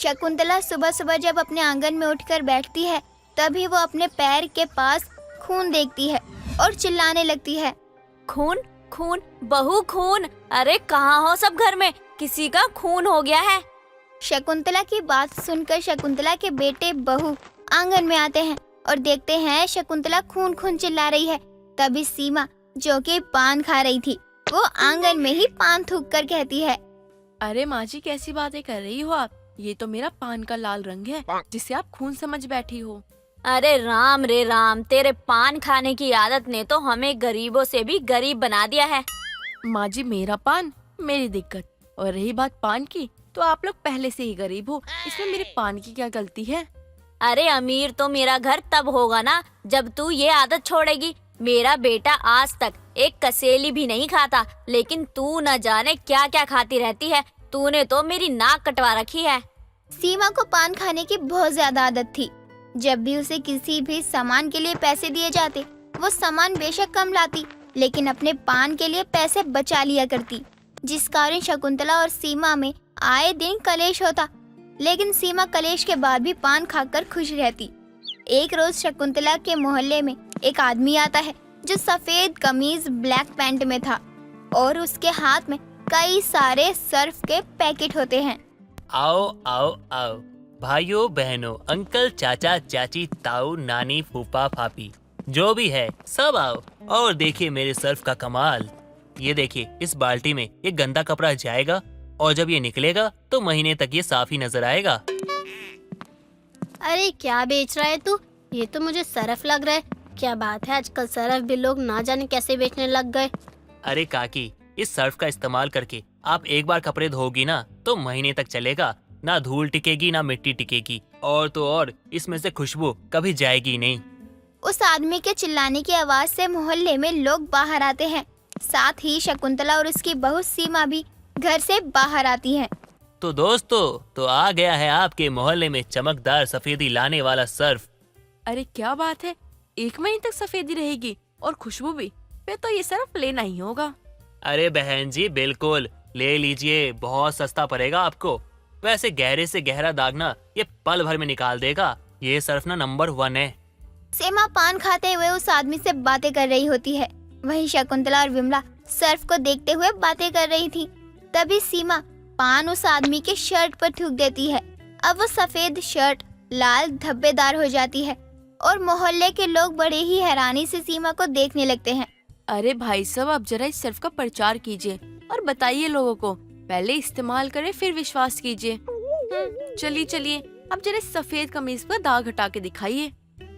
शकुंतला सुबह सुबह जब अपने आंगन में उठकर बैठती है, तभी वो अपने पैर के पास खून देखती है और चिल्लाने लगती है। खून खून बहू खून, अरे कहाँ हो सब घर में, किसी का खून हो गया है। शकुंतला की बात सुनकर शकुंतला के बेटे बहू आंगन में आते हैं और देखते हैं शकुंतला खून खून चिल्ला रही है। तभी सीमा, जो कि पान खा रही थी, वो आंगन में ही पान थूक कर कहती है, अरे माँ जी, कैसी बातें कर रही हो आप? ये तो मेरा पान का लाल रंग है जिसे आप खून समझ बैठी हो। अरे राम रे राम, तेरे पान खाने की आदत ने तो हमें गरीबों से भी गरीब बना दिया है। माँ जी, मेरा पान मेरी दिक्कत, और रही बात पान की, तो आप लोग पहले से ही गरीब हो, इसमें मेरे पान की क्या गलती है? अरे अमीर तो मेरा घर तब होगा ना जब तू ये आदत छोड़ेगी। मेरा बेटा आज तक एक कसेली भी नहीं खाता, लेकिन तू न जाने क्या क्या खाती रहती है। तूने तो मेरी नाक कटवा रखी है। सीमा को पान खाने की बहुत ज्यादा आदत थी। जब भी उसे किसी भी सामान के लिए पैसे दिए जाते, वो सामान बेशक कम लाती, लेकिन अपने पान के लिए पैसे बचा लिया करती, जिस कारण शकुंतला और सीमा में आए दिन कलेश होता। लेकिन सीमा कलेश के बाद भी पान खाकर खुश रहती। एक रोज शकुंतला के मोहल्ले में एक आदमी आता है जो सफेद कमीज ब्लैक पैंट में था और उसके हाथ में कई सारे सर्फ के पैकेट होते हैं। आओ आओ आओ, भाइयों बहनों, अंकल चाचा चाची ताऊ नानी फूफा फापी, जो भी है सब आओ और देखिए मेरे सर्फ का कमाल। ये देखिए, इस बाल्टी में ये गंदा कपड़ा जाएगा और जब ये निकलेगा तो महीने तक ये साफ ही नजर आएगा। अरे क्या बेच रहा है तू? ये तो मुझे सरफ लग रहा है। क्या बात है, आजकल सरफ भी लोग ना जाने कैसे बेचने लग गए। अरे काकी, इस सर्फ का इस्तेमाल करके आप एक बार कपड़े धोगी ना तो महीने तक चलेगा, ना धूल टिकेगी ना मिट्टी टिकेगी, और तो और इसमें से खुशबू कभी जाएगी नहीं। उस आदमी के चिल्लाने की आवाज से मोहल्ले में लोग बाहर आते हैं। साथ ही शकुंतला और उसकी बहू सीमा भी घर से बाहर आती हैं। तो दोस्तों, तो आ गया है आपके मोहल्ले में चमकदार सफेदी लाने वाला सर्फ। अरे क्या बात है, 1 महीने तक सफेदी रहेगी और खुशबू भी, फिर तो ये सर्फ लेना ही होगा। अरे बहन जी, बिल्कुल ले लीजिए, बहुत सस्ता पड़ेगा आपको। वैसे गहरे से गहरा दाग ना ये पल भर में निकाल देगा। ये सर्फ ना नंबर 1 है। सीमा पान खाते हुए उस आदमी से बातें कर रही होती है। वहीं शकुंतला और विमला सर्फ को देखते हुए बातें कर रही थी। तभी सीमा पान उस आदमी के शर्ट पर थूक देती है। अब वो सफेद शर्ट लाल धब्बेदार हो जाती है और मोहल्ले के लोग बड़े ही हैरानी से सीमा को देखने लगते हैं। अरे भाई साहब, आप जरा इस सर्फ का प्रचार कीजिए और बताइए लोगों को, पहले इस्तेमाल करें फिर विश्वास कीजिए। चलिए चलिए, अब जरा इस सफेद कमीज पर दाग हटा के दिखाइए।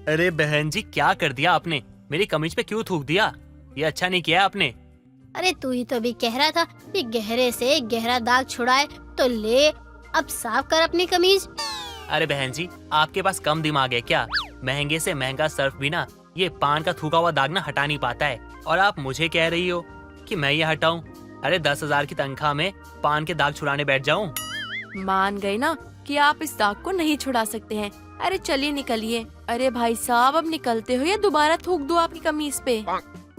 अरे बहन जी, क्या कर दिया आपने? मेरी कमीज पे क्यों थूक दिया? ये अच्छा नहीं किया आपने। अरे तू ही तो अभी कह रहा था कि गहरे से गहरा दाग छुड़ाए, तो ले अब साफ कर अपनी कमीज। अरे बहन जी, आपके पास कम दिमाग है क्या? महंगे से महंगा सर्फ भी ना ये पान का थूका हुआ दाग ना हटा नहीं पाता है, और आप मुझे कह रही हो कि मैं ये हटाऊं? अरे 10,000 की तनख्वाह में पान के दाग छुड़ाने बैठ जाऊं? मान गए ना कि आप इस दाग को नहीं छुड़ा सकते हैं। अरे चलिए निकलिए। अरे भाई साहब, अब निकलते हो या दोबारा थूक दूं आपकी कमीज पे?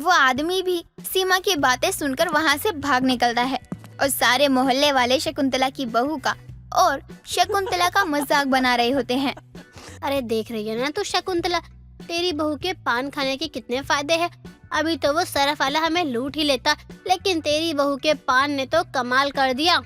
वो आदमी भी सीमा की बातें सुनकर वहाँ से भाग निकलता है और सारे मोहल्ले वाले शकुंतला की बहू का और शकुंतला का मजाक बना रहे होते हैं। अरे देख रही है ना तू शकुंतला, तेरी बहू के पान खाने के कितने फायदे हैं। अभी तो वो सरफ वाला हमें लूट ही लेता, लेकिन तेरी बहू के पान ने तो कमाल कर दिया।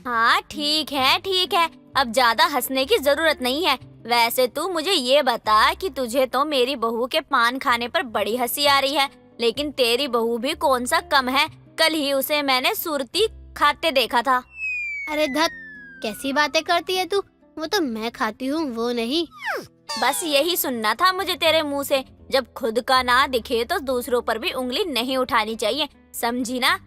हाँ ठीक है, अब ज्यादा हंसने की जरूरत नहीं है। वैसे तू मुझे ये बता कि तुझे तो मेरी बहू के पान खाने पर बड़ी हंसी आ रही है, लेकिन तेरी बहू भी कौन सा कम है। कल ही उसे मैंने सुरती खाते देखा था। अरे धत, कैसी बातें करती है तू? वो तो मैं खाती हूँ, वो नहीं। बस यही सुनना था मुझे तेरे मुंह से। जब खुद का ना दिखे तो दूसरों पर भी उंगली नहीं उठानी चाहिए, समझी ना?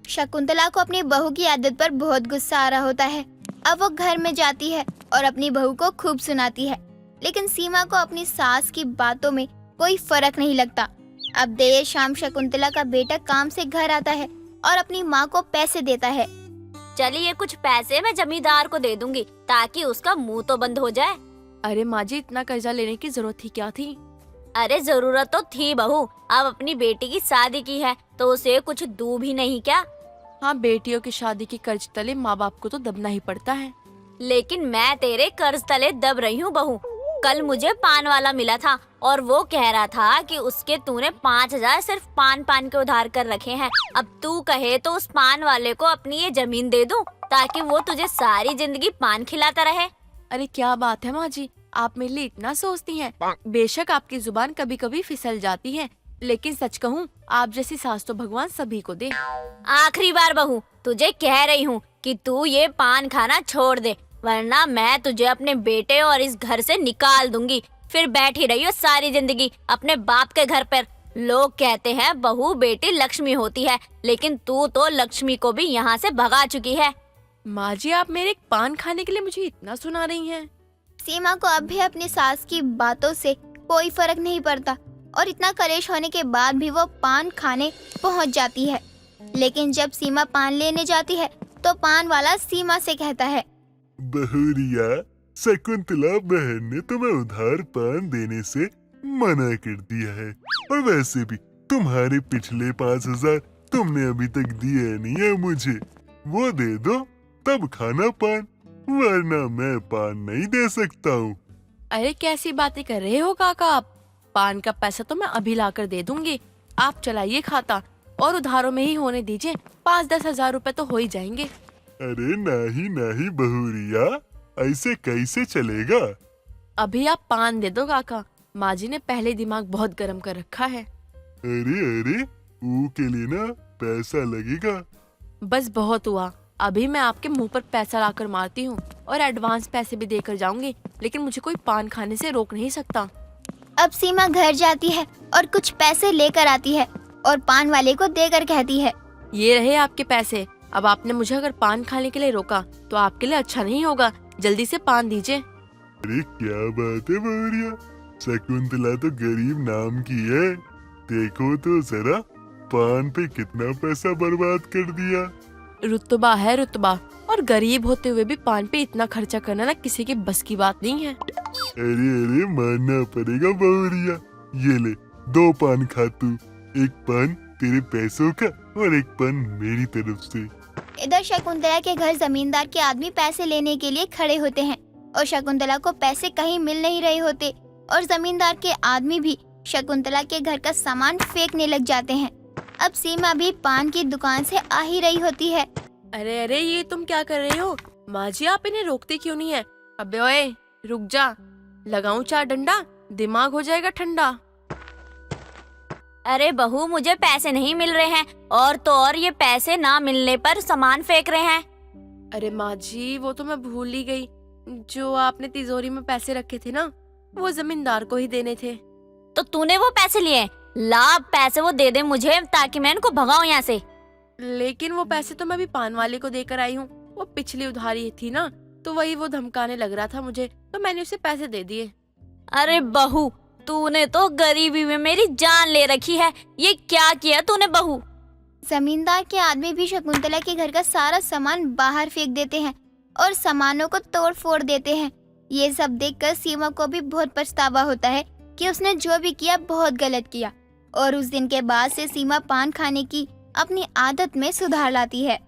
शकुंतला को अपनी बहू की आदत पर बहुत गुस्सा आ रहा होता है। अब वो घर में जाती है और अपनी बहू को खूब सुनाती है, लेकिन सीमा को अपनी सास की बातों में कोई फर्क नहीं लगता। अब देर शाम शकुंतला का बेटा काम से घर आता है और अपनी माँ को पैसे देता है। चलिए कुछ पैसे मैं जमींदार को दे दूंगी ताकि उसका मुंह तो बंद हो जाए। अरे माँ जी, इतना कर्जा लेने की जरूरत ही क्या थी? अरे जरूरत तो थी बहू, अब अपनी बेटी की शादी की है तो उसे कुछ दूं भी नहीं क्या? हाँ, बेटियों की शादी की कर्ज तले माँ बाप को तो दबना ही पड़ता है। लेकिन मैं तेरे कर्ज तले दब रही हूँ बहू। कल मुझे पान वाला मिला था और वो कह रहा था कि उसके तूने 5,000 सिर्फ पान के उधार कर रखे हैं। अब तू कहे तो उस पान वाले को अपनी ये जमीन दे दूं ताकि वो तुझे सारी जिंदगी पान खिलाता रहे। अरे क्या बात है माँ जी, आप मेरे लिए इतना सोचती हैं। बेशक आपकी जुबान कभी कभी फिसल जाती है, लेकिन सच कहूँ आप जैसी सास तो भगवान सभी को दे। आखिरी बार बहू तुझे कह रही हूँ कि तू ये पान खाना छोड़ दे, वरना मैं तुझे अपने बेटे और इस घर से निकाल दूंगी। फिर बैठी रही हो सारी जिंदगी अपने बाप के घर पर। लोग कहते हैं बहू बेटी लक्ष्मी होती है, लेकिन तू तो लक्ष्मी को भी यहाँ से भगा चुकी है। माँ जी आप मेरे एक पान खाने के लिए मुझे इतना सुना रही हैं। सीमा को अब भी अपनी सास की बातों से कोई फर्क नहीं पड़ता और इतना कलेश होने के बाद भी वो पान खाने पहुंच जाती है। लेकिन जब सीमा पान लेने जाती है तो पान वाला सीमा से कहता है, बहुरिया, शकुंतला बहन ने तुम्हें उधार पान देने से मना कर दिया है, और वैसे भी तुम्हारे पिछले 5,000 तुमने अभी तक दिए नहीं है मुझे। वो दे दो तब खाना पान, वरना मैं पान नहीं दे सकता हूँ। अरे कैसी बातें कर रहे हो काका आप? पान का पैसा तो मैं अभी लाकर दे दूंगी, आप चलाइए खाता और उधारों में ही होने दीजिए। 5-10 हजार रुपए तो हो ही जाएंगे। अरे नहीं नहीं बहुरिया, ऐसे कैसे चलेगा? अभी आप पान दे दो काका, माँ जी ने पहले दिमाग बहुत गर्म कर रखा है। अरे अरे, ऊ के लिए ना पैसा लगेगा। बस बहुत हुआ, अभी मैं आपके मुंह पर पैसा लाकर मारती हूँ और एडवांस पैसे भी देकर जाऊंगी, लेकिन मुझे कोई पान खाने से रोक नहीं सकता। अब सीमा घर जाती है और कुछ पैसे लेकर आती है और पान वाले को देकर कहती है, ये रहे आपके पैसे। अब आपने मुझे अगर पान खाने के लिए रोका तो आपके लिए अच्छा नहीं होगा, जल्दी से पान दीजिए। अरे क्या बात है बहुरिया, शकुंतला तो गरीब नाम की है। देखो तो जरा, पान पे कितना पैसा बर्बाद कर दिया। रुतबा है रुतबा, और गरीब होते हुए भी पान पे इतना खर्चा करना ना किसी की बस की बात नहीं है। अरे अरे, मानना पड़ेगा बहुरिया। ये ले 2 पान खा तू, एक पान तेरे पैसों का और एक पान मेरी तरफ से। इधर शकुंतला के घर जमींदार के आदमी पैसे लेने के लिए खड़े होते हैं और शकुंतला को पैसे कहीं मिल नहीं रहे होते और जमींदार के आदमी भी शकुंतला के घर का सामान फेंकने लग जाते हैं। अब सीमा भी पान की दुकान से आ ही रही होती है। अरे अरे, ये तुम क्या कर रहे हो? माँ जी आप इन्हें रोकते क्यों नहीं है? अबे ओए रुक जा, लगाऊं 4 डंडा, दिमाग हो जाएगा ठंडा। अरे बहू मुझे पैसे नहीं मिल रहे हैं, और तो और ये पैसे ना मिलने पर सामान फेंक रहे हैं। अरे माँ जी वो तो मैं भूल ही गई, जो आपने तिजोरी में पैसे रखे थे ना वो जमींदार को ही देने थे। तो तूने वो पैसे लिए? ला पैसे वो दे दे मुझे ताकि मैं इनको भगाऊं यहाँ से। लेकिन वो पैसे तो मैं भी पान वाले को देकर आई हूँ, वो पिछली उधारी थी ना, तो वही वो धमकाने लग रहा था मुझे, तो मैंने उसे पैसे दे दिए। अरे बहू तूने तो गरीबी में मेरी जान ले रखी है, ये क्या किया तूने बहू? जमींदार के आदमी भी शकुंतला के घर का सारा सामान बाहर फेंक देते हैं और सामानों को तोड़ फोड़ देते हैं। ये सब देखकर सीमा को भी बहुत पछतावा होता है कि उसने जो भी किया बहुत गलत किया, और उस दिन के बाद से सीमा पान खाने की अपनी आदत में सुधार लाती है।